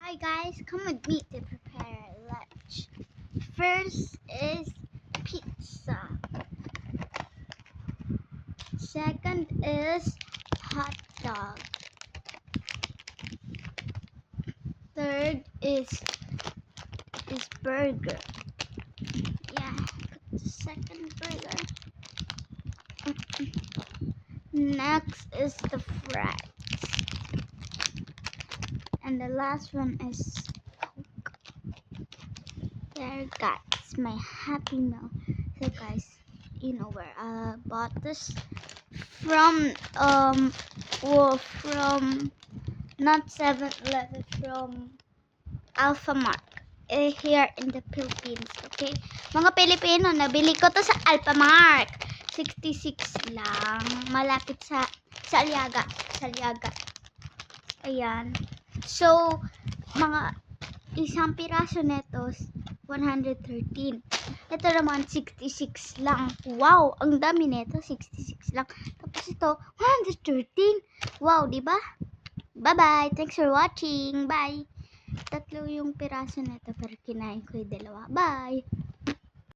Hi guys, come with me to prepare lunch. First is pizza. Second is hot dog. Third is burger. Yeah, put the second burger. Next is the fries. And the last one is Coke. There guys, my happy meal. So guys, you know where I bought this from from not 7-Eleven, from Alphamart here in the Philippines. Okay, mga Pilipino, nabili ko to sa Alphamart. 66 lang, malapit sa Aliaga. Ayan. So, mga isang piraso nito 113. Ito naman 66 lang. Wow, ang dami nito, 66 lang. Tapos ito 113. Wow, di ba? Bye-bye. Thanks for watching. Bye. Tatlo yung piraso nito pero kinain ko yung dalawa. Bye.